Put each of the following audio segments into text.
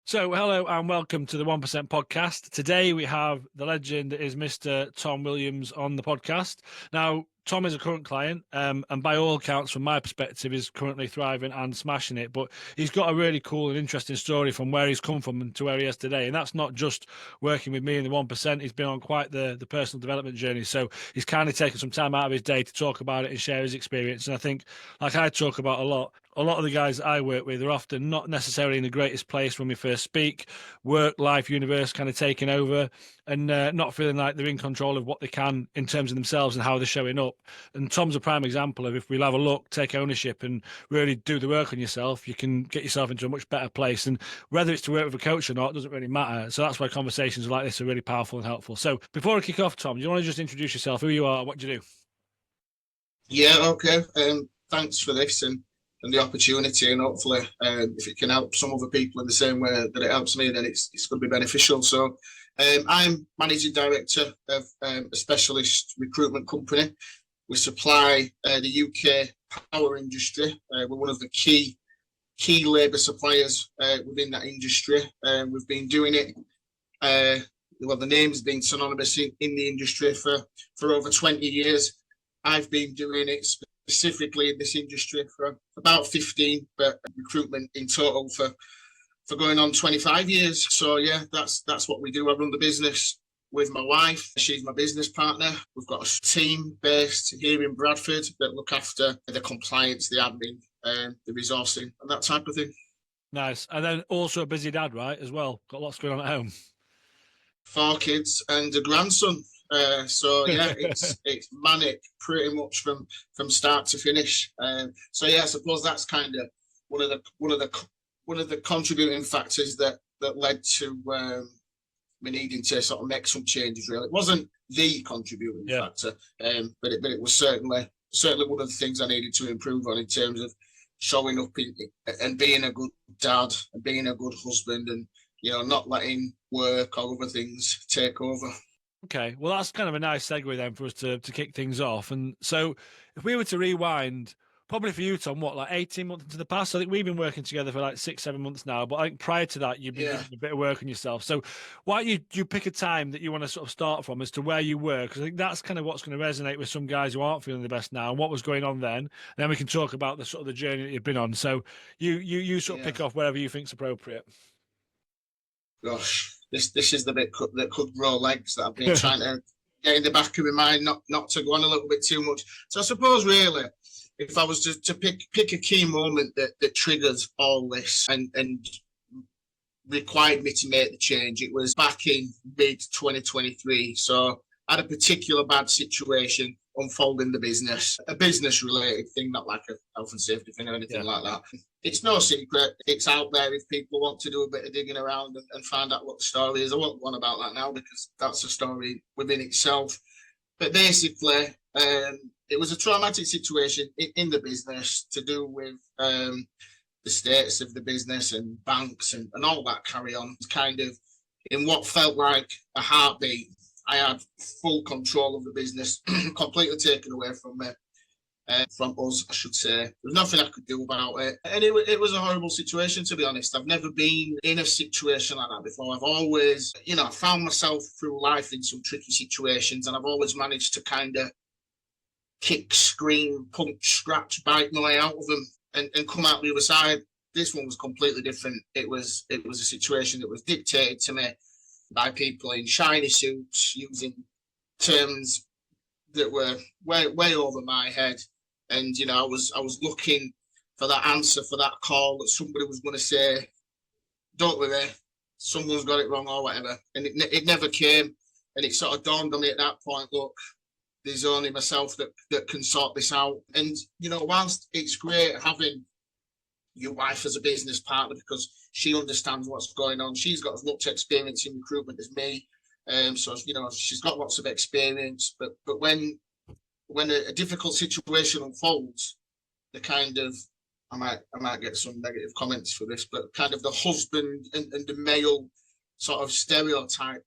So, hello and welcome to the 1% podcast. Today we have the legend that is Mr. Tom Williams on the podcast. Now, Tom is a current client, and by all accounts, from my perspective, is currently thriving and smashing it. But he's got a really cool and interesting story from where he's come from and to where he is today. And that's not just working with me in the 1%. He's been on quite the personal development journey. So he's kind of taken some time out of his day to talk about it and share his experience. And I think, like I talk about a lot of the guys that I work with are often not necessarily in the greatest place when we first speak, work, life, universe kind of taking over, and not feeling like they're in control of what they can in terms of themselves and how they're showing up. And Tom's a prime example of, if we'll have a look, take ownership and really do the work on yourself, you can get yourself into a much better place. And whether it's to work with a coach or not doesn't really matter. So that's why conversations like this are really powerful and helpful. So before I kick off, Tom, do you want to just introduce yourself, who you are, what do you do? Yeah, okay. Thanks for this and the opportunity, and hopefully if it can help some other people in the same way that it helps me, then it's going to be beneficial. So I'm managing director of a specialist recruitment company. We supply the UK power industry. We're one of the key labour suppliers within that industry. We've been doing it, the name's been synonymous in the industry for over 20 years. I've been doing it specifically in this industry for about 15, but recruitment in total for going on 25 years. So yeah, that's what we do. I run the business with my wife. She's my business partner. We've got a team based here in Bradford that look after the compliance, the admin, the resourcing, and that type of thing. Nice. And then also a busy dad, right, as well? Got lots going on at home. 4 kids and a grandson. So yeah, it's manic pretty much from start to finish. So yeah, I suppose that's kind of one of the contributing factors that led to me needing to sort of make some changes. Really, it wasn't the contributing factor, but it was certainly one of the things I needed to improve on in terms of showing up and being a good dad and being a good husband, and not letting work or other things take over. Okay, well, that's kind of a nice segue then for us to kick things off. And so if we were to rewind, probably for you, Tom, like 18 months into the past? I think we've been working together for like 6-7 months now, but I think prior to that, you've been doing a bit of work on yourself. So why don't you pick a time that you want to sort of start from as to where you were? Because I think that's kind of what's going to resonate with some guys who aren't feeling the best now, and what was going on then. And then we can talk about the sort of the journey that you've been on. So you sort of pick off wherever you think's appropriate. Gosh, this is the bit that could grow legs that I've been trying to get in the back of my mind, not to go on a little bit too much. So I suppose really, if I was to pick a key moment that triggers all this and required me to make the change, it was back in mid-2023. So I had a particular bad situation unfolding the business, a business-related thing, not like a health and safety thing or anything like that. It's no secret. It's out there if people want to do a bit of digging around and find out what the story is. I won't go on about that now because that's a story within itself. But basically, it was a traumatic situation in the business to do with the status of the business and banks and all that carry on. It's kind of in what felt like a heartbeat. I had full control of the business, completely taken away from me, from us, I should say. There was nothing I could do about it. And it was a horrible situation, to be honest. I've never been in a situation like that before. I've always, I found myself through life in some tricky situations, and I've always managed to kind of kick, scream, punch, scratch, bite my way out of them and come out the other side. This one was completely different. It was a situation that was dictated to me by people in shiny suits using terms that were way over my head. And, I was looking for that answer, for that call that somebody was going to say, don't worry, someone's got it wrong or whatever. And it never came. And it sort of dawned on me at that point, look, there's only myself that can sort this out. And, whilst it's great having your wife as a business partner because she understands what's going on, she's got as much experience in recruitment as me. So, she's got lots of experience. But when a difficult situation unfolds, the kind of, I might get some negative comments for this, but kind of the husband and the male sort of stereotype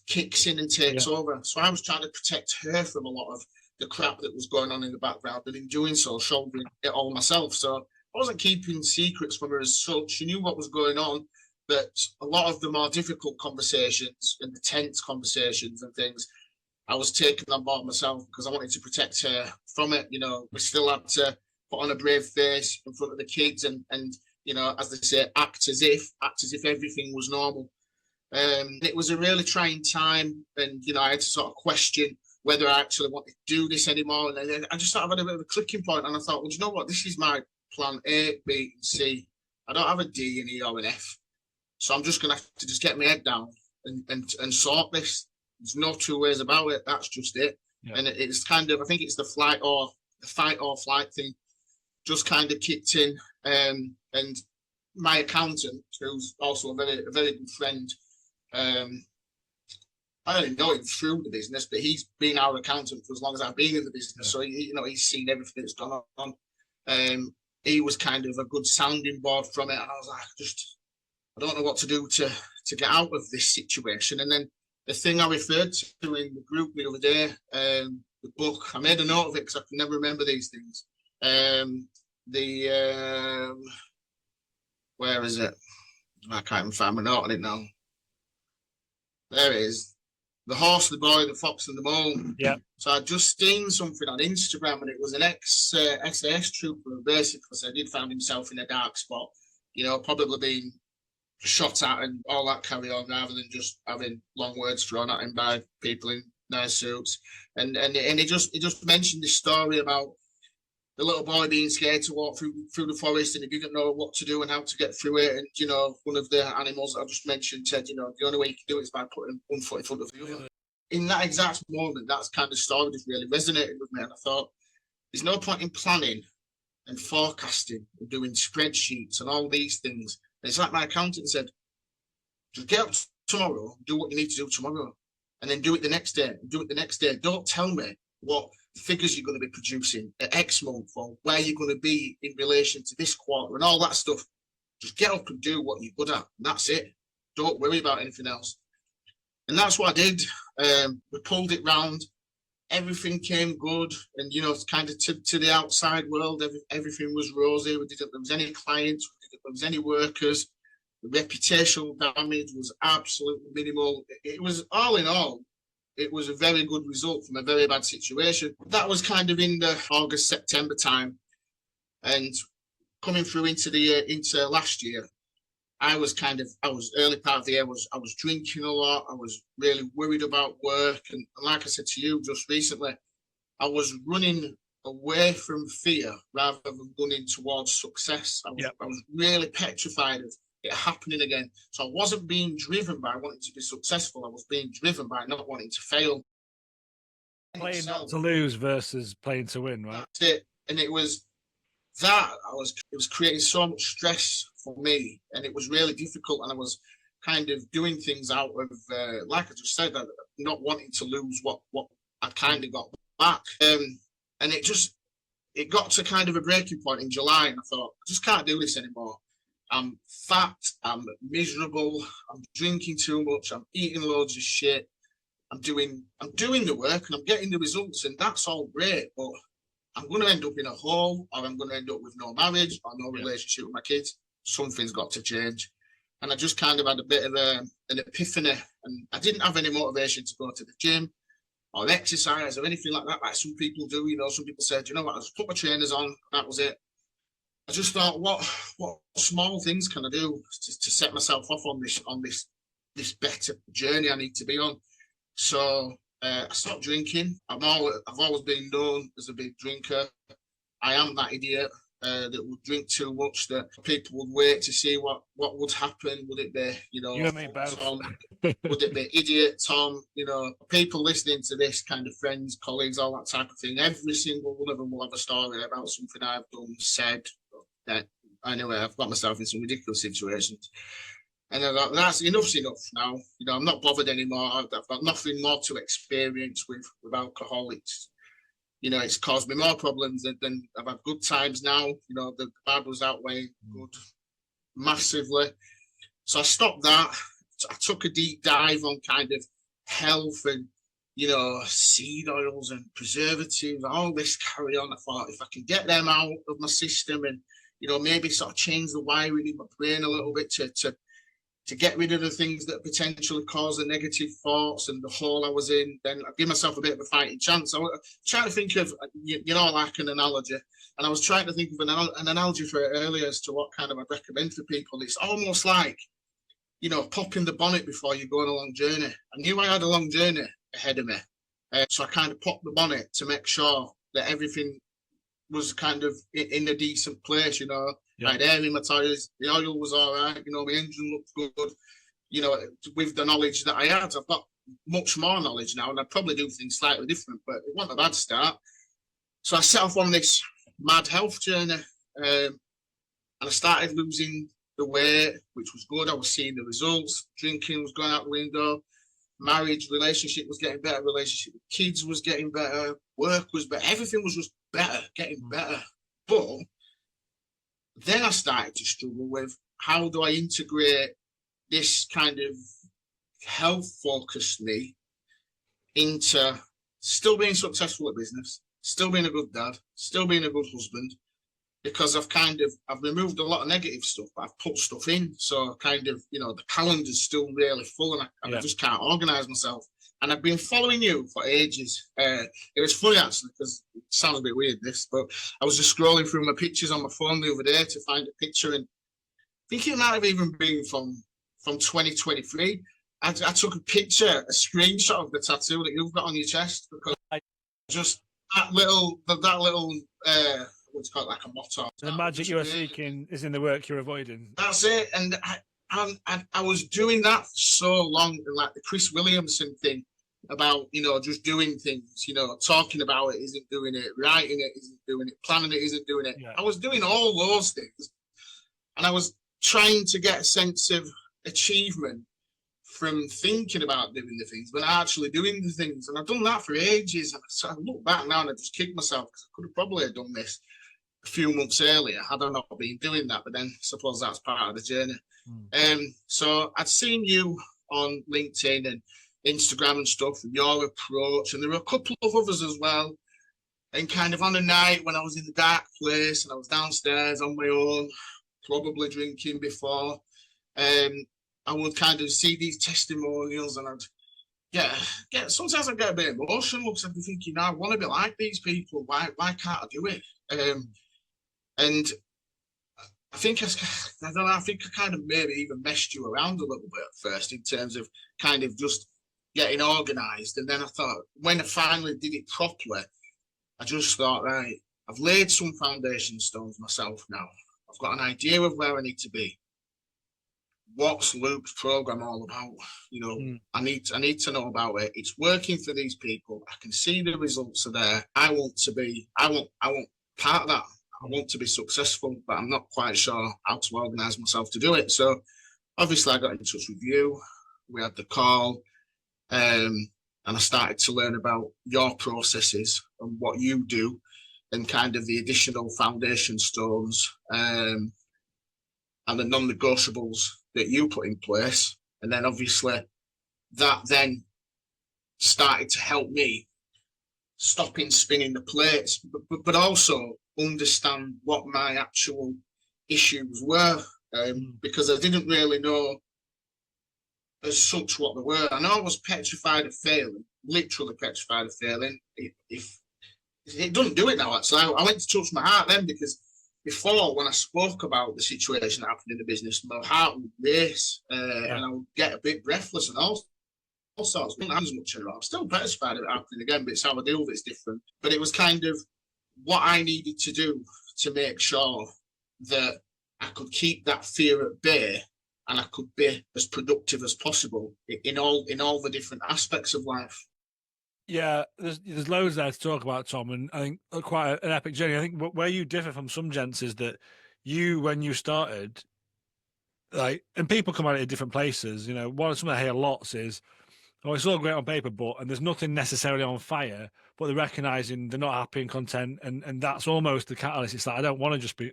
kicks in and takes over. So I was trying to protect her from a lot of the crap that was going on in the background, and in doing so, shouldering it all myself. So I wasn't keeping secrets from her as such. She knew what was going on. But a lot of the more difficult conversations and the tense conversations and things, I was taking on board myself because I wanted to protect her from it. We still had to put on a brave face in front of the kids and as they say, act as if everything was normal. It was a really trying time, and I had to sort of question whether I actually wanted to do this anymore. And then I just sort of had a bit of a clicking point, and I thought, well, do you know what? This is my plan A, B, and C. I don't have a D, an E, or an F, so I'm just going to have to just get my head down and sort this. There's no two ways about it. That's just it. Yeah. And it's kind of, I think it's the fight or flight thing, just kind of kicked in. And my accountant, who's also a very good friend, I only know him through the business, but he's been our accountant for as long as I've been in the business. Yeah. So he's seen everything that's gone on. He was kind of a good sounding board from it, and I was like, I don't know what to do to get out of this situation. And then the thing I referred to in the group the other day, the book, I made a note of it because I can never remember these things. Where is it? I can't even find my note on it now. There it is. The Horse, the Boy, the Fox and the Mole. Yeah. So I just seen something on Instagram, and it was an ex-SAS trooper who basically said he'd found himself in a dark spot, probably being shot at and all that carry on, rather than just having long words thrown at him by people in nice suits. And he just mentioned this story about the little boy being scared to walk through the forest, and he didn't know what to do and how to get through it. And one of the animals I just mentioned said, the only way you can do it is by putting one foot in front of the other. In that exact moment, that kind of story just really resonated with me, and I thought, there's no point in planning and forecasting and doing spreadsheets and all these things. And it's like my accountant said, just get up tomorrow, do what you need to do tomorrow, and then do it the next day, and do it the next day. Don't tell me what figures you're going to be producing at X month or where you're going to be in relation to this quarter and all that stuff. Just get up and do what you're good at, and that's it. Don't worry about anything else. And that's what I did. We pulled it round. Everything came good, and kind of to the outside world, everything was rosy. We didn't lose any clients, we didn't lose any workers. The reputational damage was absolutely minimal. It was, all in all, it was a very good result from a very bad situation. That was kind of in the August, September time, and coming through into last year, I was early part of the year, I was drinking a lot. I was really worried about work. And like I said to you just recently, I was running away from fear rather than running towards success. I was really petrified of it happening again. So I wasn't being driven by wanting to be successful. I was being driven by not wanting to fail. Playing not to lose versus playing to win, right? That's it. And it was that it was creating so much stress for me, and it was really difficult. And I was kind of doing things out of, like I just said, not wanting to lose what I kind of got back. And it got to kind of a breaking point in July, and I thought, I just can't do this anymore. I'm fat, I'm miserable, I'm drinking too much, I'm eating loads of shit. I'm doing the work and I'm getting the results, and that's all great, but I'm going to end up in a hole, or I'm going to end up with no marriage or no relationship with my kids. Something's got to change. And I just kind of had a bit of an epiphany, and I didn't have any motivation to go to the gym or exercise or anything like that, like some people do. Some people said, I just put my trainers on, that was it. I just thought, what small things can I do to set myself off on this better journey I need to be on? So I stopped drinking. I've always been known as a big drinker. I am that idiot that would drink too much, that people would wait to see what would happen. Would it be, you and me both. Tom? Would it be idiot Tom? People listening to this, kind of friends, colleagues, all that type of thing. Every single one of them will have a story about something I've done, said. That anyway, I've got myself in some ridiculous situations. And I thought, that's enough's enough now. I'm not bothered anymore. I've got nothing more to experience with alcohol. It's caused me more problems than I've had good times now. The bad was outweighing good massively. So I stopped that. I took a deep dive on kind of health and, seed oils and preservatives, all this carry on. I thought, if I can get them out of my system and, maybe sort of change the wiring in my brain a little bit to to get rid of the things that potentially cause the negative thoughts and the hole I was in. Then I give myself a bit of a fighting chance. I was trying to think of, like an analogy. And I was trying to think of an analogy for it earlier as to what kind of I'd recommend for people. It's almost like, popping the bonnet before you go on a long journey. I knew I had a long journey ahead of me. So I kind of popped the bonnet to make sure that everything was kind of in a decent place, I had air in my tires, the oil was all right, my engine looked good, with the knowledge that I had. I've got much more knowledge now, and I probably do things slightly different, but it wasn't a bad start. So I set off on this mad health journey, and I started losing the weight, which was good. I was seeing the results. Drinking was going out the window. Marriage, relationship was getting better. Relationship with kids was getting better. Work was better. Everything was just better, getting better. But then I started to struggle with, how do I integrate this kind of health-focused me into still being successful at business, still being a good dad, still being a good husband, because I've removed a lot of negative stuff, but I've put stuff in. So the calendar's still really full, and I just can't organise myself. And I've been following you for ages. It was funny, actually, because it sounds a bit weird, this, but I was just scrolling through my pictures on my phone the other day to find a picture, and I think it might have even been from 2023. I took a picture, a screenshot of the tattoo that you've got on your chest, because just that little what's called, like a motto. The magic you are seeking is in the work you're avoiding. That's it. And I was doing that for so long, like the Chris Williamson thing about, just doing things, talking about it isn't doing it, writing it isn't doing it, planning it isn't doing it. Yeah. I was doing all those things, and I was trying to get a sense of achievement from thinking about doing the things, but actually doing the things. And I've done that for ages. And so I look back now and I just kick myself, because I could have probably done this a few months earlier had I not been doing that. But then I suppose that's part of the journey. So I'd seen you on LinkedIn and Instagram and stuff, and your approach, and there were a couple of others as well. And kind of on a night when I was in the dark place and I was downstairs on my own, probably drinking before, I would kind of see these testimonials, and I'd sometimes I'd get a bit emotional, because I'd be thinking, I want to be like these people. Why can't I do it? And I think I kind of maybe even messed you around a little bit at first, in terms of kind of just getting organised. And then I thought, when I finally did it properly, I just thought, right, I've laid some foundation stones myself now. I've got an idea of where I need to be. What's Luke's program all about? I need to know about it. It's working for these people. I can see the results are there. I want part of that. I want to be successful, but I'm not quite sure how to organise myself to do it. So obviously I got in touch with you. We had the call, and I started to learn about your processes and what you do, and kind of the additional foundation stones, and the non-negotiables that you put in place. And then obviously that then started to help me stopping spinning the plates, but also understand what my actual issues were, because I didn't really know as such what they were. I know I was petrified of failing, literally petrified of failing. If it doesn't do it now, actually. I went to touch my heart then, because before, when I spoke about the situation that happened in the business, my heart would race, and I would get a bit breathless and all sorts. I didn't as much anymore. I'm still petrified of it happening again, but it's how I deal with it's different. But it was kind of what I needed to do to make sure that I could keep that fear at bay, and I could be as productive as possible in all the different aspects of life. Yeah, there's loads there to talk about, Tom, and I think quite an epic journey. I think where you differ from some gents is that when you started, and people come at it in different places. Something I hear lots is, it's all great on paper, and there's nothing necessarily on fire, but they're recognising they're not happy and content, and that's almost the catalyst. It's like, I don't want to just be.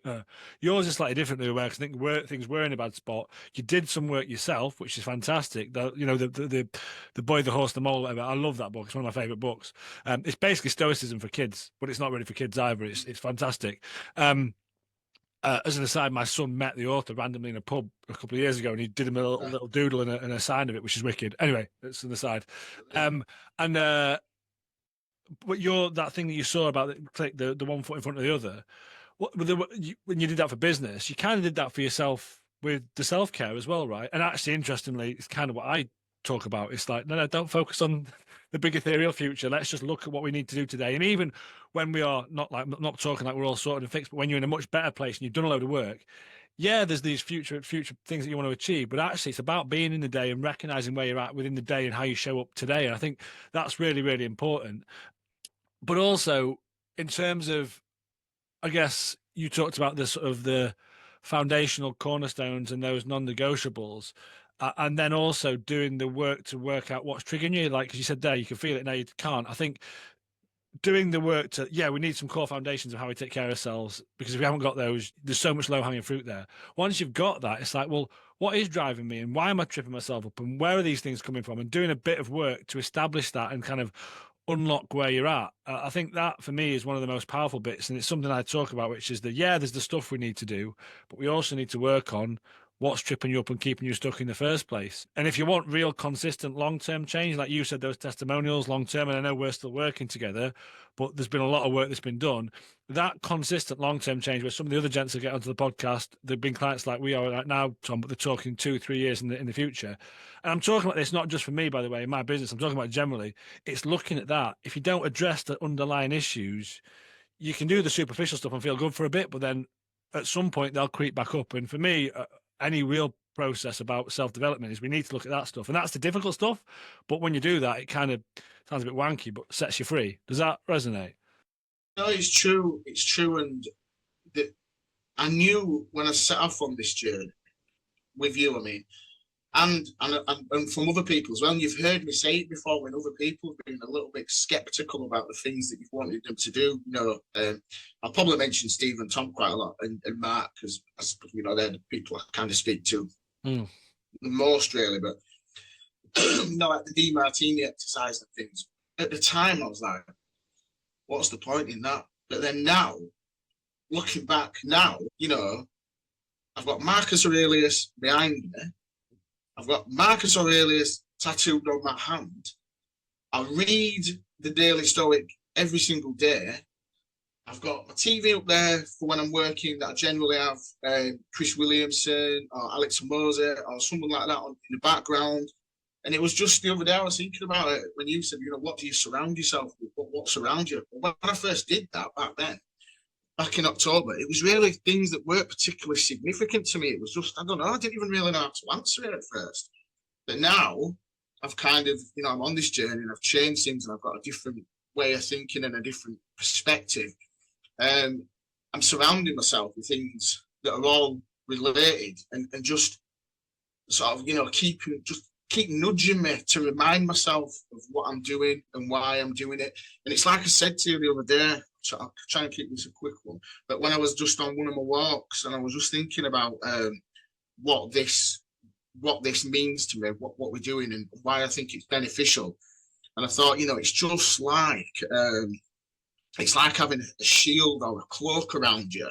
Yours is slightly different than because I think things were in a bad spot. You did some work yourself, which is fantastic. The Boy, the Horse, the Mole. Whatever. I love that book. It's one of my favourite books. It's basically Stoicism for kids, but it's not really for kids either. It's fantastic. As an aside, my son met the author randomly in a pub a couple of years ago, and he did him a little doodle and a sign of it, which is wicked. Anyway, that's an aside. And but that thing that you saw about the one foot in front of the other, when you did that for business, you kind of did that for yourself with the self-care as well, right? And actually, interestingly, it's kind of what I talk about. It's like, no, don't focus on the big ethereal future. Let's just look at what we need to do today. And even when we are not talking like we're all sorted and fixed, but when you're in a much better place and you've done a load of work, yeah, there's these future things that you want to achieve, but actually it's about being in the day and recognizing where you're at within the day and how you show up today. And I think that's really, really important. But also in terms of, I guess you talked about the sort of the foundational cornerstones and those non-negotiables, and then also doing the work to work out what's triggering you. Like, as you said there, you can feel it now, you can't. I think doing the work we need some core foundations of how we take care of ourselves, because if we haven't got those, there's so much low-hanging fruit there. Once you've got that, it's like, well, what is driving me and why am I tripping myself up and where are these things coming from, and doing a bit of work to establish that and kind of unlock where you're at. I think that for me is one of the most powerful bits, and it's something I talk about, which is there's the stuff we need to do, but we also need to work on what's tripping you up and keeping you stuck in the first place. And if you want real consistent long-term change, like you said, those testimonials long-term, and I know we're still working together, but there's been a lot of work that's been done, that consistent long-term change, where some of the other gents that get onto the podcast, they've been clients like we are right now, Tom, but they're talking 2-3 years in the future. And I'm talking about this not just for me, by the way, in my business, I'm talking about generally. It's looking at that. If you don't address the underlying issues, you can do the superficial stuff and feel good for a bit, but then at some point they'll creep back up. And for me, any real process about self-development is we need to look at that stuff, and that's the difficult stuff. But when you do that, it kind of sounds a bit wanky, but sets you free. Does that resonate? No, it's true. It's true. And I knew when I set off on this journey with you, I mean, and from other people as well. And you've heard me say it before, when other people have been a little bit skeptical about the things that you've wanted them to do. I'll probably mention Steve and Tom quite a lot, and Mark, because they're the people I kind of speak to the most, really. But like the DeMartini exercise and things. At the time, I was like, what's the point in that? But then now, looking back now, I've got Marcus Aurelius behind me. I've got Marcus Aurelius tattooed on my hand. I read the Daily Stoic every single day. I've got my TV up there for when I'm working, that I generally have Chris Williamson or Alex Mose or something like that in the background. And it was just the other day I was thinking about it when you said, what do you surround yourself with? What surrounds you? When I first did that back in October, it was really things that weren't particularly significant to me. It was just, I don't know, I didn't even really know how to answer it at first. But now I've kind of, I'm on this journey and I've changed things and I've got a different way of thinking and a different perspective. I'm surrounding myself with things that are all related and just sort of, keep nudging me to remind myself of what I'm doing and why I'm doing it. And it's like I said to you the other day, so I'll try and keep this a quick one, but when I was just on one of my walks and I was just thinking about what this means to me, what we're doing and why I think it's beneficial. And I thought, it's just like having a shield or a cloak around you,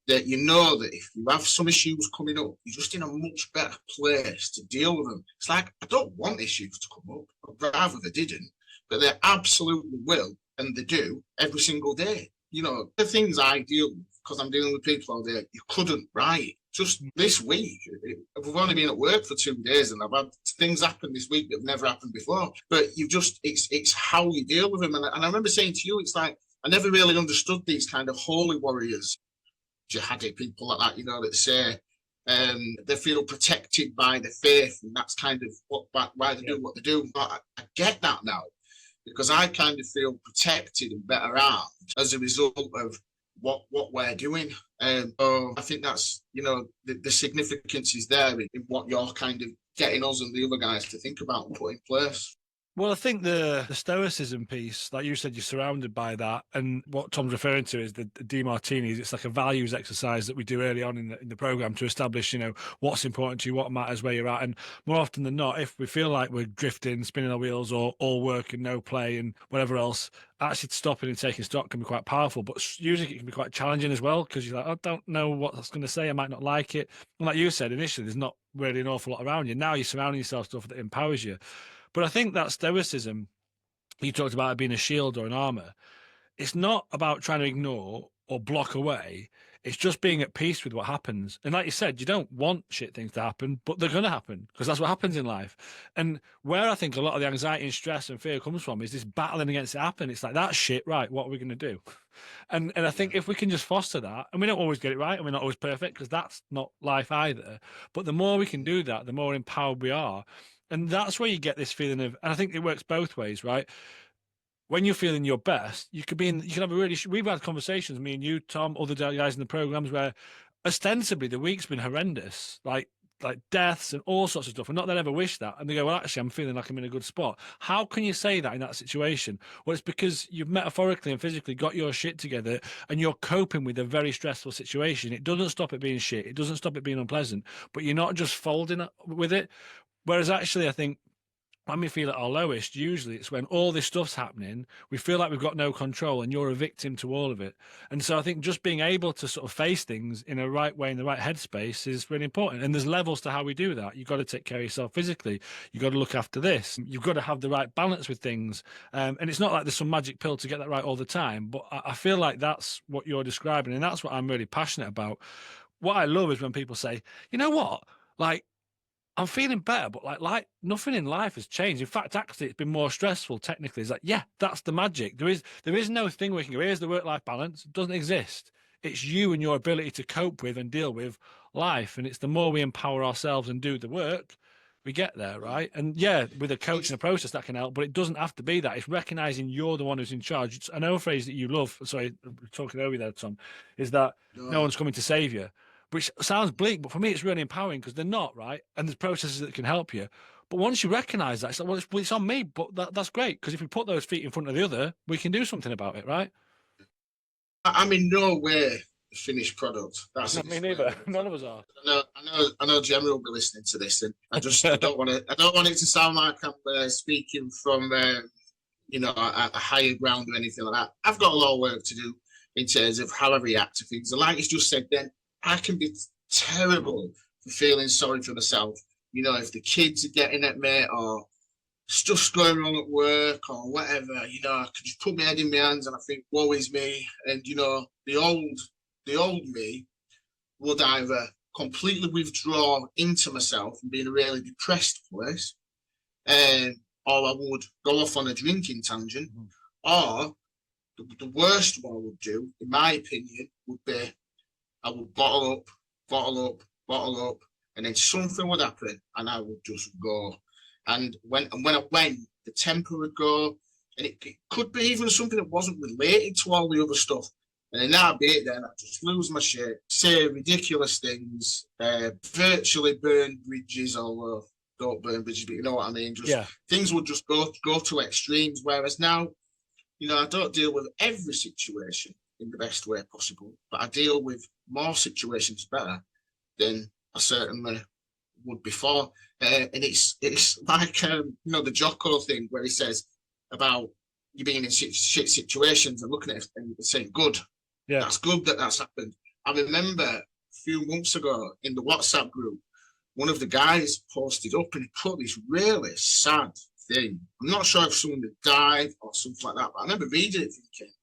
that that if you have some issues coming up, you're just in a much better place to deal with them. It's like, I don't want issues to come up, I'd rather they didn't, but they absolutely will, and they do every single day. The things I deal with, because I'm dealing with people all day, you couldn't write. Just this week, we've only been at work for 2 days and I've had things happen this week that have never happened before, but it's how you deal with them. And I remember saying to you, it's like, I never really understood these kind of holy warriors, jihadi people like that, that say they feel protected by the faith, and that's kind of why they do what they do. But I get that now, because I kind of feel protected and better armed as a result of what we're doing. So I think that's, the significance is there in what you're kind of getting us and the other guys to think about and put in place. Well, I think the stoicism piece, like you said, you're surrounded by that. And what Tom's referring to is the DeMartinis. It's like a values exercise that we do early on in the program to establish, what's important to you, what matters, where you're at. And more often than not, if we feel like we're drifting, spinning our wheels, or all work and no play and whatever else, actually stopping and taking stock can be quite powerful, but usually it can be quite challenging as well, because you're like, I don't know what I was going to say. I might not like it. And like you said, initially, there's not really an awful lot around you. Now you're surrounding yourself with stuff that empowers you. But I think that stoicism, you talked about it being a shield or an armor. It's not about trying to ignore or block away. It's just being at peace with what happens. And like you said, you don't want shit things to happen, but they're going to happen because that's what happens in life. And where I think a lot of the anxiety and stress and fear comes from is this battling against it happen. It's like, that shit, right, what are we going to do? And I think if we can just foster that, and we don't always get it right, and we're not always perfect, because that's not life either. But the more we can do that, the more empowered we are. And that's where you get this feeling of, and I think it works both ways, right? When you're feeling your best, you can have a really, we've had conversations, me and you, Tom, other guys in the programs, where ostensibly the week's been horrendous, like deaths and all sorts of stuff. And not that I ever wish that. And they go, well, actually, I'm feeling like I'm in a good spot. How can you say that in that situation? Well, it's because you've metaphorically and physically got your shit together and you're coping with a very stressful situation. It doesn't stop it being shit. It doesn't stop it being unpleasant, but you're not just folding with it. Whereas actually, I think, when we feel at our lowest, usually it's when all this stuff's happening, we feel like we've got no control and you're a victim to all of it. And so I think just being able to sort of face things in a right way, in the right headspace, is really important. And there's levels to how we do that. You've got to take care of yourself physically. You've got to look after this. You've got to have the right balance with things. And it's not like there's some magic pill to get that right all the time. But I feel like that's what you're describing. And that's what I'm really passionate about. What I love is when people say, you know what, like, I'm feeling better, but like nothing in life has changed. In fact, actually, it's been more stressful. Technically, it's like, yeah, that's the magic. There is no thing we can go, here's the work-life balance. It doesn't exist. It's you and your ability to cope with and deal with life. And it's the more we empower ourselves and do the work, we get there, right? And yeah, with a coach and a process that can help, but it doesn't have to be that. It's recognizing you're the one who's in charge. It's another phrase that you love. Sorry, talking over there, Tom, is that no one's coming to save you. Which sounds bleak, but for me, it's really empowering, because they're not, right? And there's processes that can help you. But once you recognize that, it's like, well, it's on me, but that's great, because if we put those feet in front of the other, we can do something about it, right? I'm in no way a finished product. That's Not me neither. None of us are. I know Gemma will be listening to this, and I don't want it to sound like I'm speaking from a higher ground or anything like that. I've got a lot of work to do in terms of how I react to things. And like you just said, then I can be terrible for feeling sorry for myself. You know, if the kids are getting at me or stuff's going wrong at work or whatever, you know, I can just put my head in my hands and I think, woe is me. And, you know, the old me would either completely withdraw into myself and be in a really depressed place, or I would go off on a drinking tangent, or the worst one I would do, in my opinion, would be I would bottle up, and then something would happen, and I would just go. And when I went, the temper would go, and it could be even something that wasn't related to all the other stuff. And then that'd be it. Then I'd just lose my shit, say ridiculous things, virtually burn bridges, although don't burn bridges, but you know what I mean. Things would just go to extremes. Whereas now, you know, I don't deal with every situation in the best way possible, but I deal with more situations better than I certainly would before. And it's like the Jocko thing where he says about you being in shit situations and looking at it and saying, good, that's good that's happened. I remember a few months ago in the WhatsApp group, one of the guys posted up and he put this really sad thing. I'm not sure if someone had died or something like that, but I remember reading it thinking,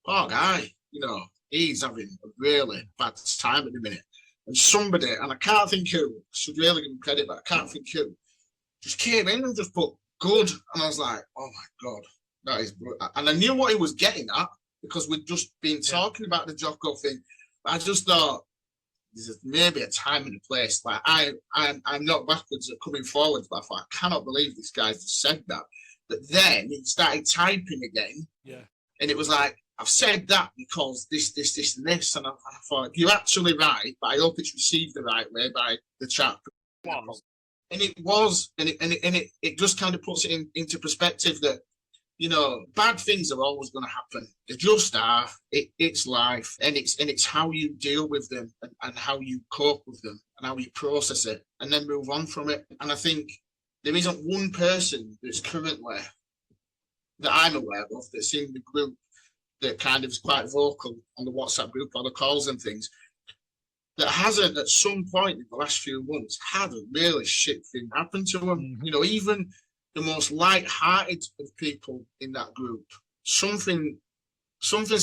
poor guy, you know, he's having a really bad time at the minute. And somebody, and I can't think who, I should really give him credit, but I can't think who, just came in and just put good. And I was like, oh my God, that is brutal. And I knew what he was getting at because we'd just been talking about the Jocko thing. But I just thought, there's maybe a time and a place. Like I'm not backwards at coming forwards, but I thought, I cannot believe this guy just said that. But then he started typing again. Yeah. And it was like, I've said that because this, and this. And I thought, you're actually right, but I hope it's received the right way by the chap. And it was, and it just kind of puts it into perspective that, you know, bad things are always going to happen. They just are. It's life, and it's how you deal with them and how you cope with them and how you process it and then move on from it. And I think there isn't one person that's currently that I'm aware of that's in the group that kind of is quite vocal on the WhatsApp group or the calls and things, that hasn't at some point in the last few months had a really shit thing happen to them. Mm-hmm. You know, even the most light-hearted of people in that group, something's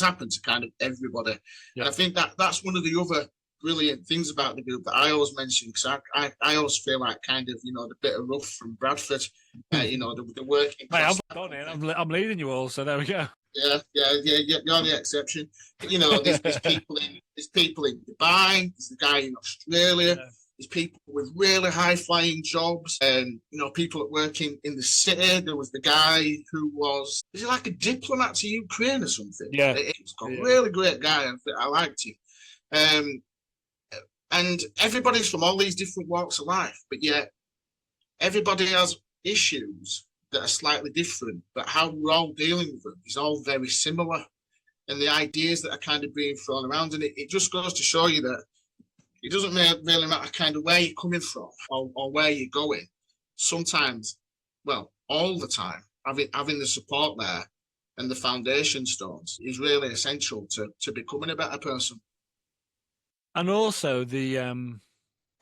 happened to kind of everybody. Yeah. And I think that's one of the other brilliant things about the group that I always mention, because I always feel like kind of, you know, the bit of rough from Bradford, you know, the working class. I'm leading you all, so there we go. Yeah, you're the exception. But, you know, there's people in Dubai, there's the guy in Australia, there's people with really high-flying jobs, and, you know, people that work in the city. There was the guy who was he like a diplomat to Ukraine or something? Yeah. He was a really great guy. I liked him. And everybody's from all these different walks of life, but yet everybody has issues that are slightly different, but how we're all dealing with them is all very similar. And the ideas that are kind of being thrown around, and it just goes to show you that it doesn't really matter kind of where you're coming from or where you're going. Sometimes, well, all the time, having the support there and the foundation stones is really essential to becoming a better person. And also the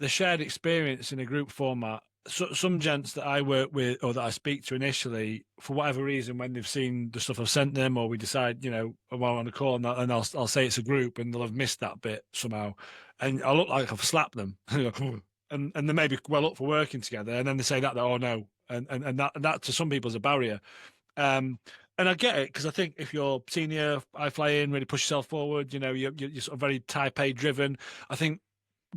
shared experience in a group format. So, some gents that I work with or that I speak to initially, for whatever reason, when they've seen the stuff I've sent them, or we decide, you know, while on a call, and I'll say it's a group, and they'll have missed that bit somehow, and I look like I've slapped them, and they may be well up for working together, and then they say that oh no, and that to some people is a barrier. And I get it, because I think if you're senior, high flying, really push yourself forward, you know, you're sort of very type A driven. I think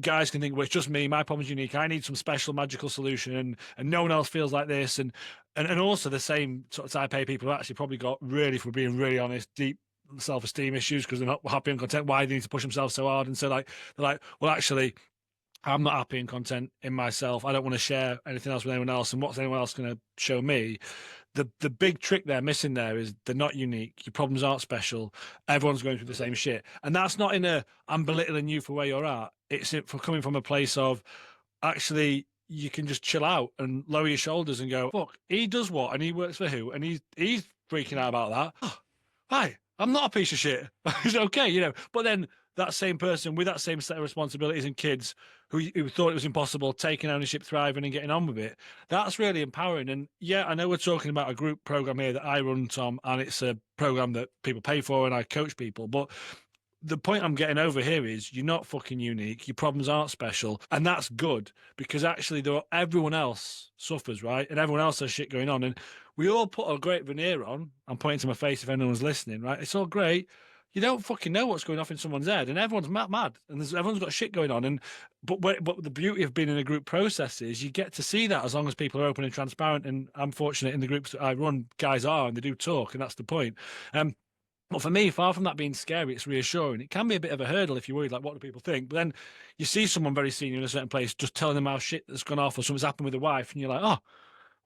guys can think, well, it's just me, my problem's unique, I need some special magical solution, and no one else feels like this. And also the same sort of type A people who actually probably got really, if we're being really honest, deep self-esteem issues because they're not happy and content. Why do they need to push themselves so hard? And so they're like, well, actually, I'm not happy and content in myself. I don't want to share anything else with anyone else. And what's anyone else going to show me? The big trick they're missing there is they're not unique. Your problems aren't special. Everyone's going through the same shit. And that's not in I'm belittling you for where you're at. It's for coming from a place of actually you can just chill out and lower your shoulders and go, fuck, he does what? And he works for who? And he's freaking out about that. Oh, hi, I'm not a piece of shit. It's okay, you know. But then that same person with that same set of responsibilities and kids who thought it was impossible, taking ownership, thriving and getting on with it, that's really empowering. And yeah, I know we're talking about a group program here that I run, Tom, and it's a program that people pay for and I coach people. But the point I'm getting over here is you're not fucking unique. Your problems aren't special. And that's good, because actually everyone else suffers, right? And everyone else has shit going on. And we all put a great veneer on. I'm pointing to my face if anyone's listening, right? It's all great. You don't fucking know what's going off in someone's head, and everyone's mad, and everyone's got shit going on. But the beauty of being in a group process is you get to see that as long as people are open and transparent. And I'm fortunate in the groups that I run, guys are, and they do talk, and that's the point. But for me, far from that being scary, it's reassuring. It can be a bit of a hurdle if you're worried, like, what do people think? But then you see someone very senior in a certain place just telling them how shit that's gone off or something's happened with a wife, and you're like, oh,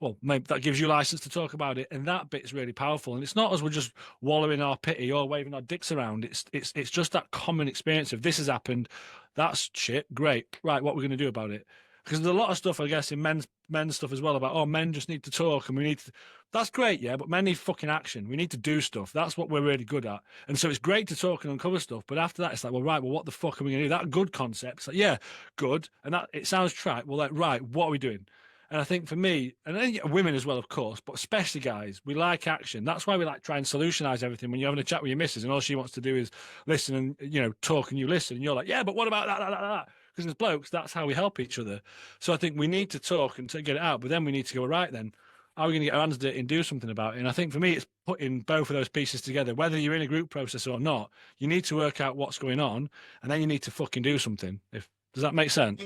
well, maybe that gives you license to talk about it. And that bit's really powerful. And it's not as we're just wallowing our pity or waving our dicks around. It's just that common experience of this has happened. That's shit. Great. Right. What we're going to do about it? Because there's a lot of stuff, I guess, in men's stuff as well about, oh, men just need to talk and we need to. That's great, yeah, but men need fucking action. We need to do stuff. That's what we're really good at. And so it's great to talk and uncover stuff, but after that, it's like, well, right, well, what the fuck are we going to do? That good concept, it's like, yeah, good. And that it sounds trite. Well, like, right, what are we doing? And I think for me, and then women as well, of course, but especially guys, we like action. That's why we like try and solutionize everything. When you're having a chat with your missus and all she wants to do is listen and, you know, talk and you listen. And you're like, yeah, but what about that? Because as blokes, that's how we help each other. So I think we need to talk and to get it out, but then we need to go, right then, how are we going to get our hands dirty and do something about it? And I think for me, it's putting both of those pieces together. Whether you're in a group process or not, you need to work out what's going on, and then you need to fucking do something. Does that make sense?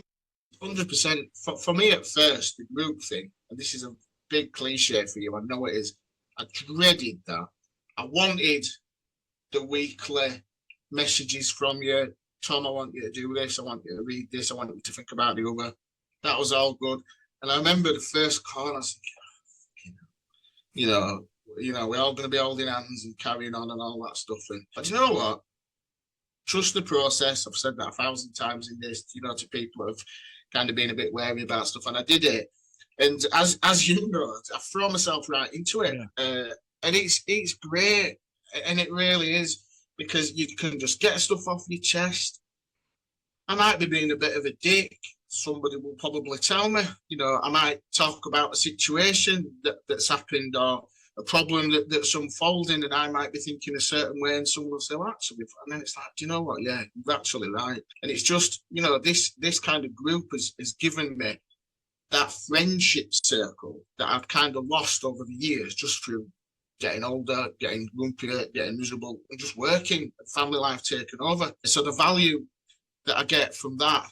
100%. For me at first, the group thing, and this is a big cliche for you, I know it is, I dreaded that. I wanted the weekly messages from you. Tom, I want you to do this, I want you to read this, I want you to think about the other. That was all good. And I remember the first call, I was thinking, you know, we're all going to be holding hands and carrying on and all that stuff. But you know what? Trust the process. I've said that 1,000 times in this, you know, to people who have kind of been a bit wary about stuff, and I did it. And as you know, I throw myself right into it. Yeah. And it's great, and it really is, because you can just get stuff off your chest. I might be being a bit of a dick. Somebody will probably tell me, I might talk about a situation that's happened, or a problem that's unfolding, and I might be thinking a certain way, and someone will say, well, actually, and then it's like, do you know what? Yeah, you're actually right. And it's just, this kind of group has given me that friendship circle that I've kind of lost over the years, just through getting older, getting grumpier, getting miserable, and just working, family life taking over. So the value that I get from that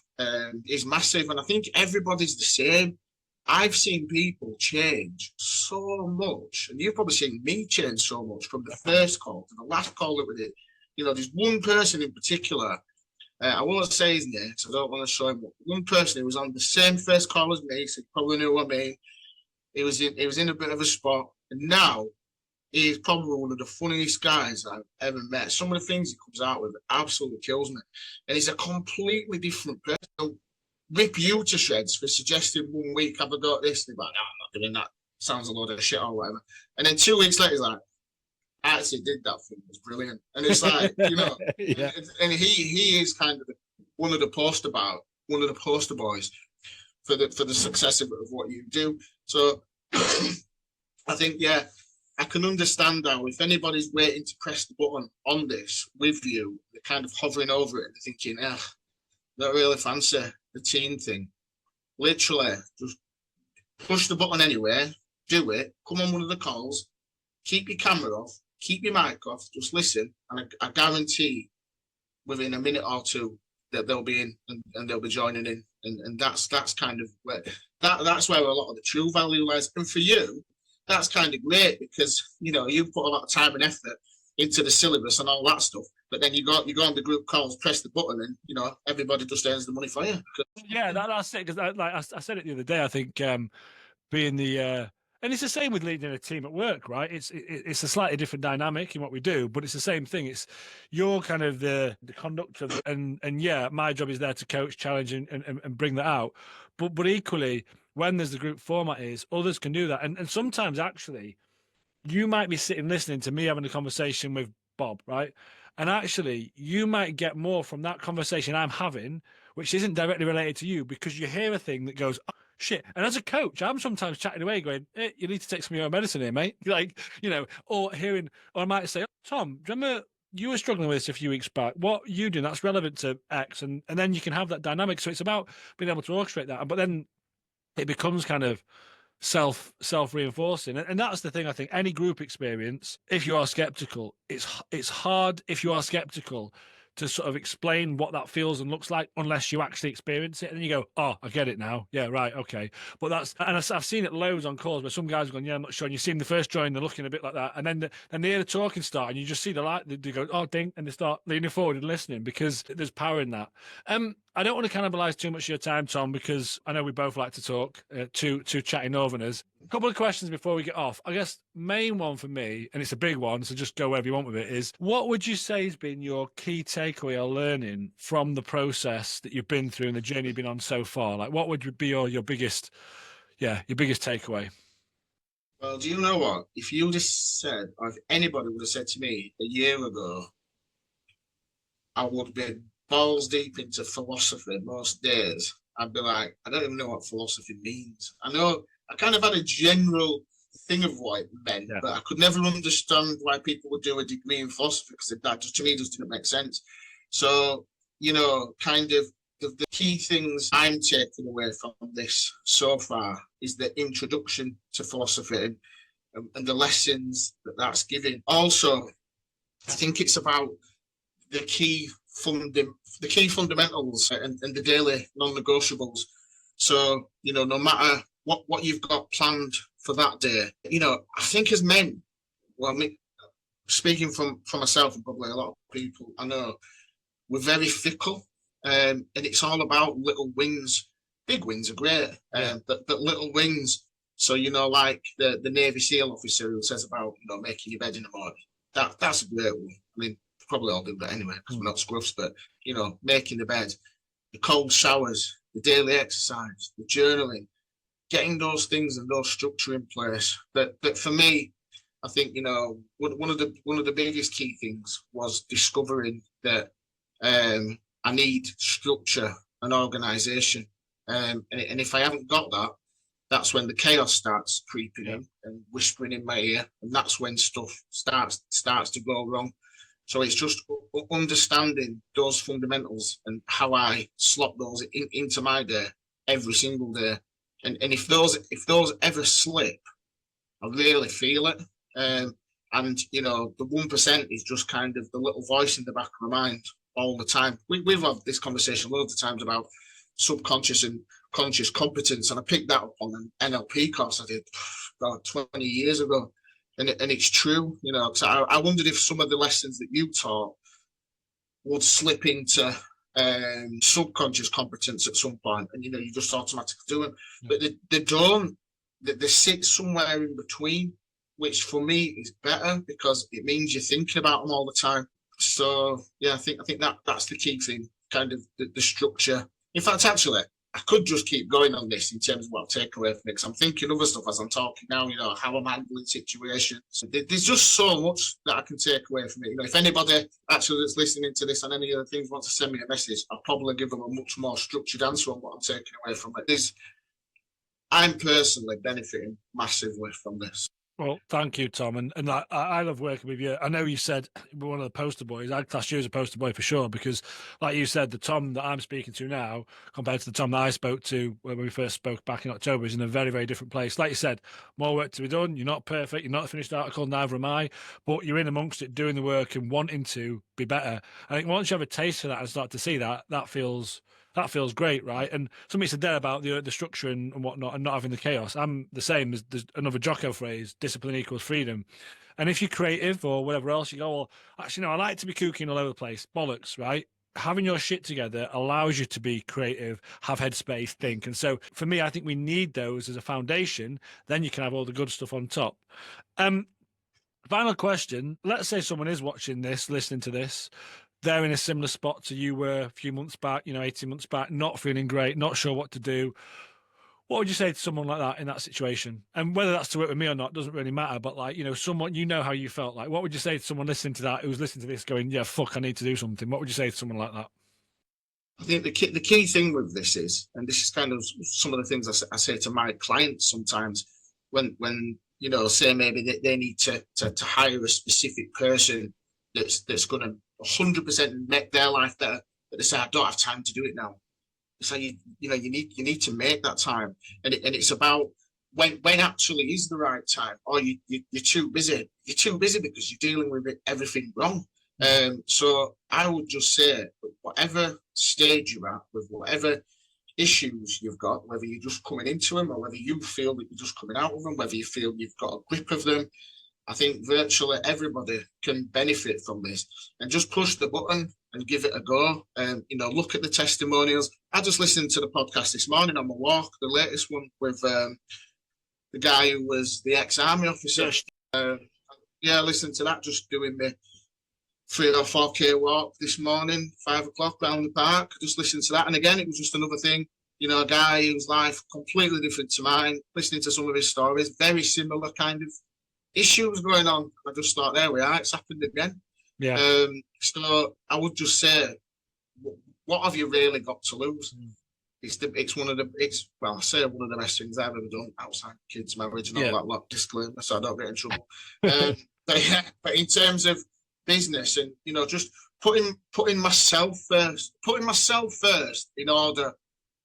is massive. And I think everybody's the same. I've seen people change so much, and you've probably seen me change so much from the first call to the last call that we did. There's one person in particular, I won't say his name because I don't want to show him. One person who was on the same first call as me, so you probably knew what I mean. He was in a bit of a spot, and now he's probably one of the funniest guys I've ever met. Some of the things he comes out with absolutely kills me. And he's a completely different person. He'll rip you to shreds for suggesting 1 week, have I got this? And he's like, no, I'm not doing that. Sounds a load of shit or whatever. And then 2 weeks later, he's like, I actually did that thing. It was brilliant. And it's like, yeah. And he is kind of one of the poster boys for the success of what you do. So I think, yeah, I can understand how if anybody's waiting to press the button on this with you, they're kind of hovering over it and thinking, don't really fancy the team thing. Literally, just push the button anyway, do it, come on one of the calls, keep your camera off, keep your mic off, just listen, and I guarantee within a minute or two that they'll be in and they'll be joining in. And that's kind of where that's where a lot of the true value lies. And for you, that's kind of great because you put a lot of time and effort into the syllabus and all that stuff, but then you go on the group calls, press the button, and everybody just earns the money for you. Yeah, that's it. Because I said it the other day. I think being the and it's the same with leading a team at work, right? It's a slightly different dynamic in what we do, but it's the same thing. It's you're kind of the conductor, and yeah, my job is there to coach, challenge, and bring that out. But equally, when there's the group format, others can do that, and sometimes actually, you might be sitting listening to me having a conversation with Bob, right? And actually, you might get more from that conversation I'm having, which isn't directly related to you, because you hear a thing that goes, oh, shit. And as a coach, I'm sometimes chatting away going, hey, you need to take some of your own medicine here, mate. Like, or I might say, oh, Tom, do you remember you were struggling with this a few weeks back? What you doing that's relevant to X? And then you can have that dynamic. So it's about being able to orchestrate that. But then it becomes kind of self-reinforcing, and that's the thing. I think any group experience, if you are skeptical, it's hard if you are skeptical to sort of explain what that feels and looks like unless you actually experience it, and then you go, oh, I get it now. Yeah, right, okay. But I've seen it loads on calls where some guys are going, yeah, I'm not sure, and you see them the first join, they're looking a bit like that, and then they hear the talking start, and you just see the light, they go, oh, ding, and they start leaning forward and listening, because there's power in that. I don't want to cannibalize too much of your time, Tom, because I know we both like to talk, two chatting Northerners. A couple of questions before we get off. I guess main one for me, and it's a big one, so just go wherever you want with it, is what would you say has been your key takeaway or learning from the process that you've been through and the journey you've been on so far? Like, what would be your biggest takeaway? Well, do you know what? If you just said, or if anybody would have said to me a year ago, I would be balls deep into philosophy most days, I'd be like, I don't even know what philosophy means. I know I kind of had a general thing of what it meant, but I could never understand why people would do a degree in philosophy, because that just to me just didn't make sense. So, kind of the key things I'm taking away from this so far is the introduction to philosophy and the lessons that's giving. Also, I think it's about the key fundamentals and the daily non-negotiables. So, no matter what you've got planned for that day, I think as men, well, speaking from myself and probably a lot of people I know, we're very fickle, and it's all about little wins. Big wins are great, but little wins. So, like the Navy SEAL officer who says about, making your bed in the morning. That's a great one. I mean, probably all do that anyway, because we're not scruffs, but, making the bed, the cold showers, the daily exercise, the journaling, getting those things and those structure in place. But for me, I think, one of the biggest key things was discovering that I need structure and organization. And if I haven't got that, that's when the chaos starts creeping in and whispering in my ear, and that's when stuff starts to go wrong. So it's just understanding those fundamentals and how I slot those into my day every single day. And if those ever slip, I really feel it. And the 1% is just kind of the little voice in the back of my mind all the time. We've had this conversation loads of times about subconscious and conscious competence, and I picked that up on an NLP course I did about 20 years ago, and it's true, because I wondered if some of the lessons that you taught would slip into subconscious competence at some point, and you just automatically do them, but they don't. They sit somewhere in between, which for me is better because it means you're thinking about them all the time. So yeah, I think that's the key thing, kind of the structure. In fact, actually, I could just keep going on this in terms of what I take away from it, because I'm thinking other stuff as I'm talking now, how I'm handling situations. There's just so much that I can take away from it. If anybody actually that's listening to this on any other things wants to send me a message, I'll probably give them a much more structured answer on what I'm taking away from it. I'm personally benefiting massively from this. Well, thank you, Tom. And I love working with you. I know you said we're one of the poster boys. I'd class you as a poster boy for sure, because like you said, the Tom that I'm speaking to now compared to the Tom that I spoke to when we first spoke back in October is in a very, very different place. Like you said, more work to be done. You're not perfect. You're not a finished article, neither am I, but you're in amongst it, doing the work and wanting to be better. I think once you have a taste for that and start to see that feels great, right? And something said there about the structure and whatnot and not having the chaos. I'm the same. There's another Jocko phrase, discipline equals freedom. And if you're creative or whatever else, you go, well, actually, no, I like to be kooking all over the place. Bollocks, right? Having your shit together allows you to be creative, have headspace, think. And so for me, I think we need those as a foundation. Then you can have all the good stuff on top. Final question. Let's say someone is watching this, listening to this. They're in a similar spot to you were a few months back, 18 months back, not feeling great, not sure what to do. What would you say to someone like that in that situation? And whether that's to work with me or not doesn't really matter. But someone, how you felt. Like, what would you say to someone listening to that, who's listening to this going, yeah, fuck, I need to do something? What would you say to someone like that? I think the key thing with this is, and this is kind of some of the things I say to my clients sometimes when say maybe they need to hire a specific person that's going to 100% make their life better, but they say, I don't have time to do it now. So you need to make that time, and it's about when actually is the right time, or you're too busy. You're too busy because you're dealing with everything wrong. So I would just say, whatever stage you're at, with whatever issues you've got, whether you're just coming into them or whether you feel that you're just coming out of them, whether you feel you've got a grip of them, I think virtually everybody can benefit from this, and just push the button and give it a go. Look at the testimonials. I just listened to the podcast this morning on my walk, the latest one with the guy who was the ex-army officer. Listen to that, just doing the 3 or 4K walk this morning, 5 o'clock round the park. Just listen to that. And again, it was just another thing, a guy whose life completely different to mine, listening to some of his stories, very similar kind of issues going on. I just thought, there we are, it's happened again. Yeah. So I would just say, what have you really got to lose? It's one of the best things I've ever done outside kids' marriage and all that lot, disclaimer, so I don't get in trouble. But in terms of business and just putting myself first in order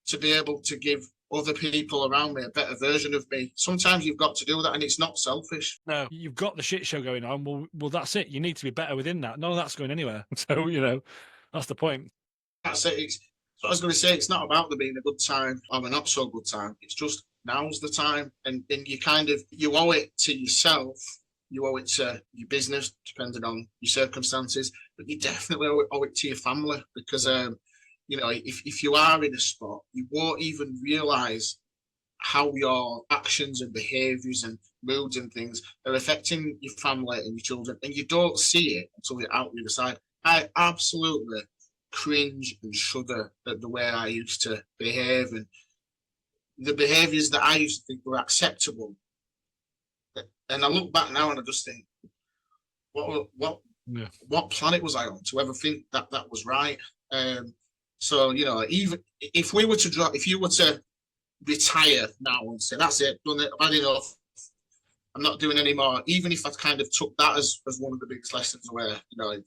to be able to give other people around me a better version of me. Sometimes you've got to do that, and it's not selfish. No, you've got the shit show going on. Well, that's it. You need to be better within that. None of that's going anywhere. So, that's the point. That's it. So I was going to say, it's not about there being a good time or a not so good time. It's just now's the time, and you owe it to yourself. You owe it to your business, depending on your circumstances, but you definitely owe it to your family, because if you are in a spot, you won't even realise how your actions and behaviours and moods and things are affecting your family and your children, and you don't see it until you're out the other side. I absolutely cringe and shudder at the way I used to behave, and the behaviours that I used to think were acceptable And I look back now and I just think, what planet was I on to ever think that that was right? So even if we were to drop, if you were to retire now and say that's it, done it, I've had enough, I'm not doing any more. Even if I kind of took that as one of the biggest lessons away,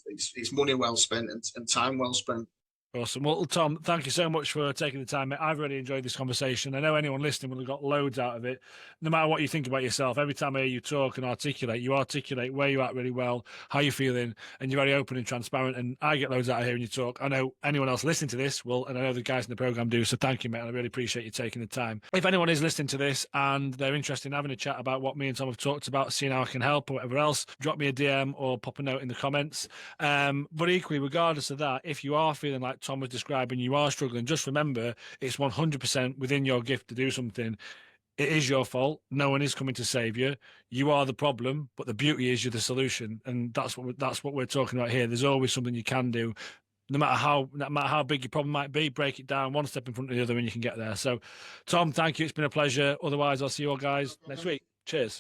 it's money well spent and time well spent. Awesome. Well, Tom, thank you so much for taking the time, mate. I've really enjoyed this conversation. I know anyone listening will have got loads out of it. No matter what you think about yourself, every time I hear you talk and you articulate where you're at really well, how you're feeling, and you're very open and transparent. And I get loads out of hearing you talk. I know anyone else listening to this will, and I know the guys in the program do. So thank you, mate. I really appreciate you taking the time. If anyone is listening to this and they're interested in having a chat about what me and Tom have talked about, seeing how I can help or whatever else, drop me a DM or pop a note in the comments. But equally, regardless of that, if you are feeling like Tom was describing, you are struggling, just remember it's 100% within your gift to do something. It is your fault. No one is coming to save you. You are the problem, but the beauty is you're the solution, and that's what we're talking about here. There's always something you can do, no matter how big your problem might be. Break it down one step in front of the other, and you can get there. So, Tom, thank you. It's been a pleasure. Otherwise, I'll see you all guys next week. Cheers.